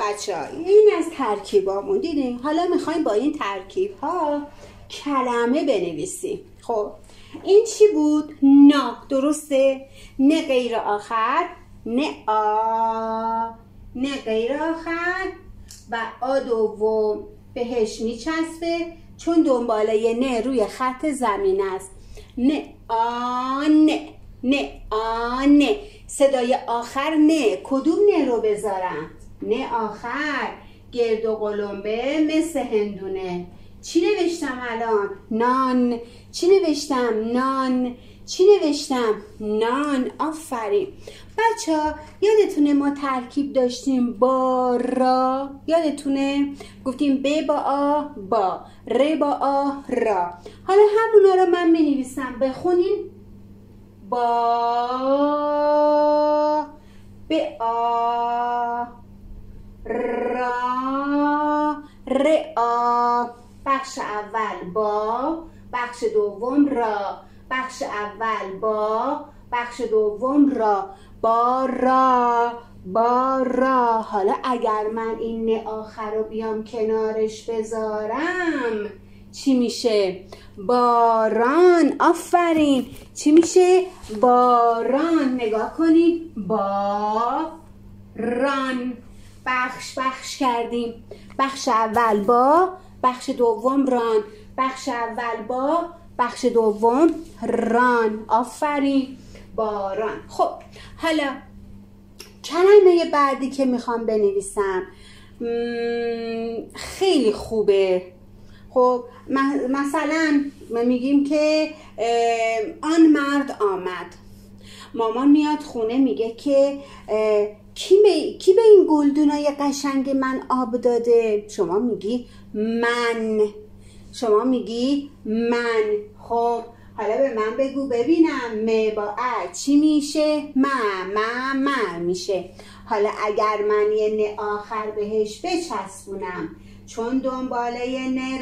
بچه ها این از ترکیبامون دیدیم. حالا میخوایم با این ترکیب ها کلمه بنویسیم. خب این چی بود؟ نا، درسته؟ نه غیر آخر، نه آ، نه غیر آخر و آ دوم بهش میچسبه چون دنباله نه روی خط زمین است. نه آن، نه آن. صدای آخر نه، کدوم نه رو بذارم؟ نه آخر، گرد و قلمبه مثل هندونه. چی نوشتم الان؟ نان. چی نوشتم؟ نان. چی نوشتم؟ نان. آفرین. بچه ها یادتونه ما ترکیب داشتیم با را؟ یادتونه؟ گفتیم ب با آ با، ر با آ را. حالا همونا رو من می نویسم، بخونین. با، ب آ، را، ر آ. بخش اول با، بخش دوم را. بخش اول با، بخش دوم را. با را، با را. حالا اگر من این نه آخر رو بیام کنارش بذارم چی میشه؟ باران. آفرین. چی میشه؟ باران. نگاه کنید، باران. بخش کردیم. بخش اول با، بخش دوم ران. بخش اول با، بخش دوم ران. آفرین. باران. خب حالا کلمه بعدی که میخوام بنویسم خیلی خوبه. خب مثلا میگیم که آن مرد آمد. مامان میاد خونه میگه که کی به این گلدونای قشنگ من آب داده؟ شما میگی من. شما میگی من. خب حالا به من بگو ببینم، م با ا چی میشه؟ من میشه. حالا اگر من یه نه آخر بهش بچسبونم چون دنباله نه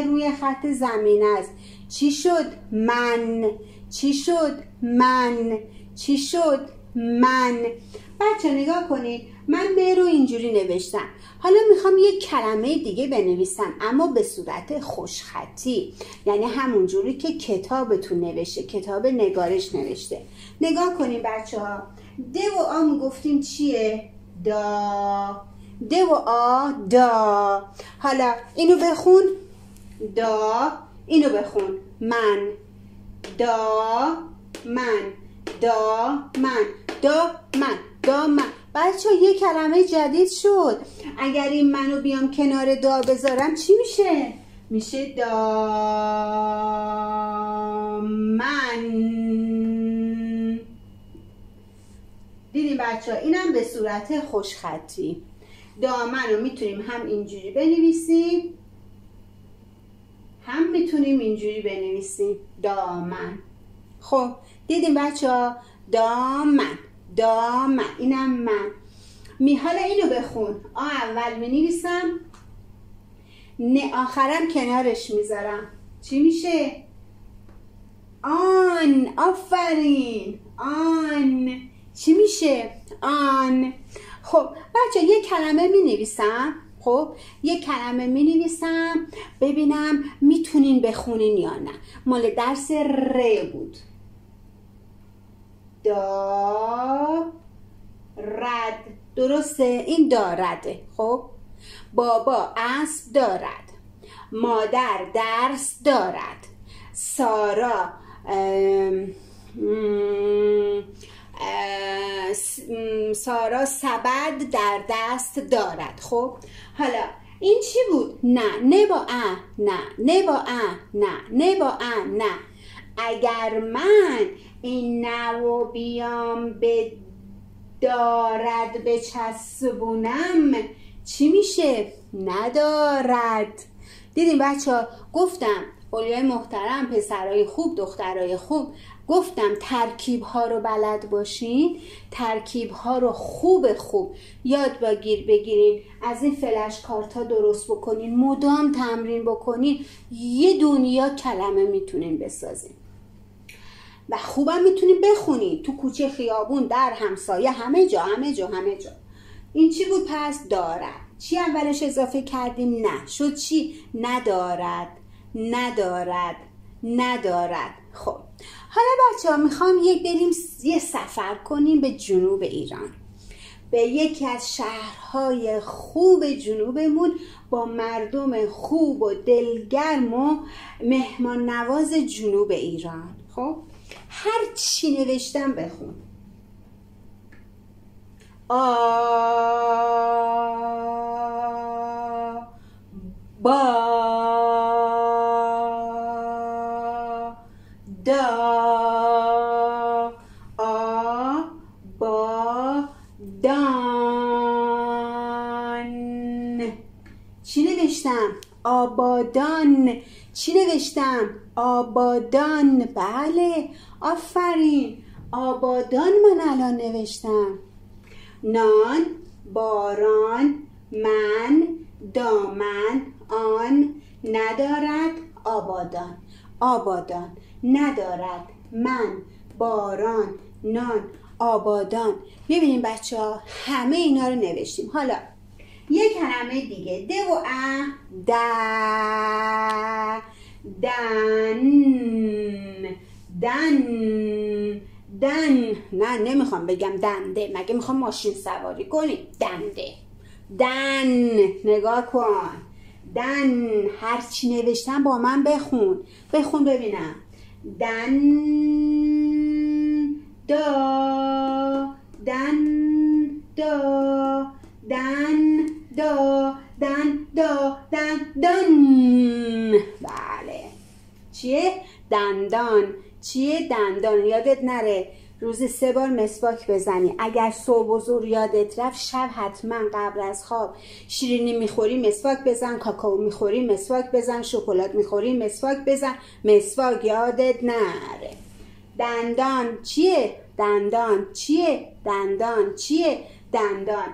روی خط زمین است، چی شد؟ من. چی شد؟ من. چی شد؟ من. بچه نگاه کنید، من م رو اینجوری نوشتم. حالا میخوام یک کلمه دیگه بنویسم اما به صورت خوشخطی، یعنی همون جوری که کتابتون نوشته، کتاب نگارش نوشته. نگاه کنید بچه ها، د و آ میگفتیم چیه؟ دا. د و آ دا. حالا اینو بخون، دا. اینو بخون، من. دا من. دا من. دا من. دا من. بچه یه کلمه جدید شد. اگر این منو بیام کنار دا بذارم چی میشه؟ میشه دامن. دیدیم بچه ها؟ اینم به صورت خوشخطی. دامن رو میتونیم هم اینجوری بنویسیم، هم میتونیم اینجوری بنویسیم، دامن. خب دیدیم بچه ها؟ دامن. دامن. اینم من. حالا اینو بخون، آ اول می‌نویسم، نه آخرم کنارش میذارم، چی میشه؟ آن. آفرین. آن. چی میشه؟ آن. خب بچه یه کلمه می‌نویسم. خب یه کلمه می‌نویسم ببینم میتونین بخونین یا نه. مال درس ر بود. دارد. درسته؟ این دارده. خب بابا اسب دارد. مادر درس دارد. سارا سبد در دست دارد. خب حالا این چی بود؟ نه با ا، نه با ا، نه با ا، نه. اگر من این نه و بیام به دارد بچسبونم چی میشه؟ ندارد. دیدیم بچه ها؟ گفتم اولیای محترم، پسرای خوب، دخترای خوب، گفتم ترکیب ها رو بلد باشین، ترکیب ها رو خوب یاد بگیرین، از این فلش کارت ها درست بکنین، مدام تمرین بکنین، یه دنیا کلمه میتونین بسازین و خوبم میتونین بخونین تو کوچه، خیابون، در، همسایه، همه جا. این چی بود پس؟ دارد. چی اولش اضافه کردیم؟ نه. شد چی؟ ندارد. ندارد. ندارد. خب حالا بچه ها میخوام بریم یه سفر کنیم به جنوب ایران، به یکی از شهرهای خوب جنوبمون با مردم خوب و دلگرم و مهمان نواز جنوب ایران. خب هر چی نوشتم بخون. چی نوشتم؟ آبادان. چی نوشتم؟ آبادان. بله آفرین، آبادان من الان نوشتم. نان، باران، من، دامن، آن، ندارد، آبادان. آبادان، ندارد، من، باران، نان، آبادان. ببینیم بچه ها همه اینا رو نوشتیم. حالا یک کلمه دیگه، د و ا، دن، دن. نه نمیخوام بگم دنده، مگه میخوام ماشین سواری کنی؟ دنده. دن. نگاه کن. دن. هرچی نوشتم با من بخون. بخون ببینم. دن دا، دن دا، دن دا، دن دا، دن. بله. چیه؟ دندان. چیه؟ دندان. یادت نره روزی 3 بار مسواک بزنی. اگر صبح و ظهر یادت رفت، شب حتما قبل از خواب شیرینی میخوری مسواک بزن، کاکائو میخوری مسواک بزن، شکلات میخوری مسواک بزن. مسواک یادت نره. دندان. چیه؟ دندان. چیه؟ دندان. چیه؟ دندان.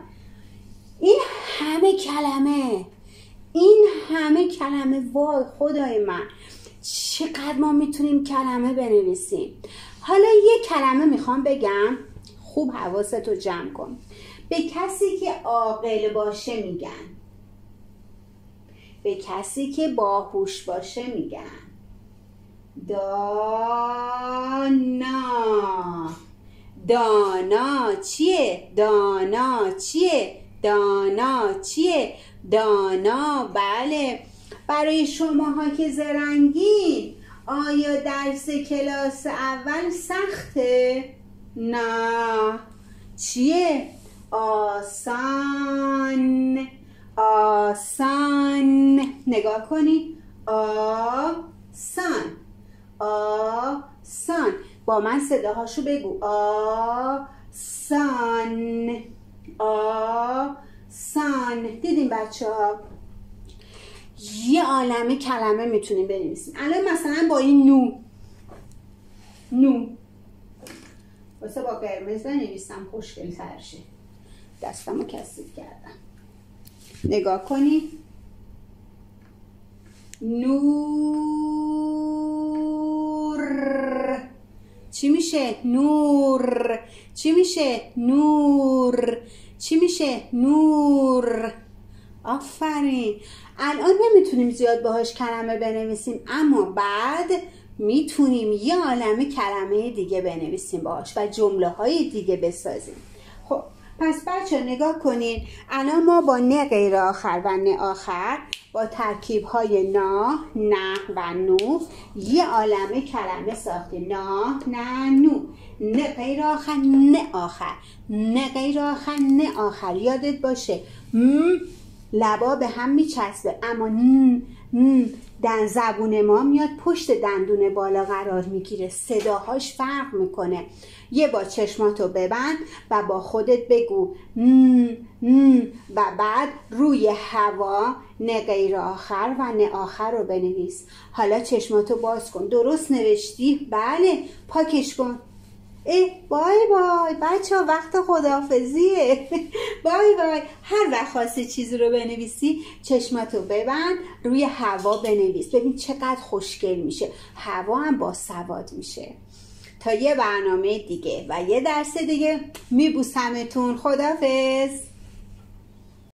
این همه کلمه وای خدای من، چقدر ما میتونیم کلمه بنویسیم. حالا یه کلمه میخوام بگم، خوب حواستو جمع کن. به کسی که عاقل باشه میگن، به کسی که باهوش باشه میگن دانا. دانا چیه؟ دانا چیه؟ دانا چیه؟ دانا. بله. برای شماها که زرنگین، آیا درس کلاس اول سخته؟ نه. چیه؟ آسان. آسان. نگاه کنی. آسان. آسان. با من صداهاشو بگو. آسان. آسان. دیدین بچه ها؟ یه عالمه کلمه میتونیم بنویسیم. الان مثلا با این نو واسه با قرمز بنویسم خوشگل تر شه. دستمو کثیف کردم. نگاه کنی. نور. چی میشه؟ نور. چی میشه؟ نور. چی میشه؟ نور. آفرین. الان نمیتونیم زیاد باهاش کلمه بنویسیم، اما بعد میتونیم یه عالمه کلمه دیگه بنویسیم باهاش و جمله های دیگه بسازیم. خب پس بچه نگاه کنین، الان ما با نه غیر آخر و نه آخر با ترکیب های نا، نه و نو یه عالمه کلمه ساختیم. نا، نه، نو. نه غیر آخر، نه آخر. نه غیر آخر، نه آخر. یادت باشه لبا به هم میچسبه، اما در زبون ما میاد پشت دندون بالا قرار میگیره، صداهاش فرق میکنه. یه با چشماتو ببند و با خودت بگو و بعد روی هوا نه غیر آخر و نه آخر رو بنویس. حالا چشماتو باز کن. درست نوشتی؟ بله. پاکش کن. بای بای بچه ها، وقت خداحافظیه. بای بای. هر وقت خواستی چیزی رو بنویسی چشماتو ببند، روی هوا بنویس. ببین چقدر خوشگل میشه. هوا هم با سواد میشه. تا یه برنامه دیگه و یه درس دیگه میبوسمتون. خداحافظ.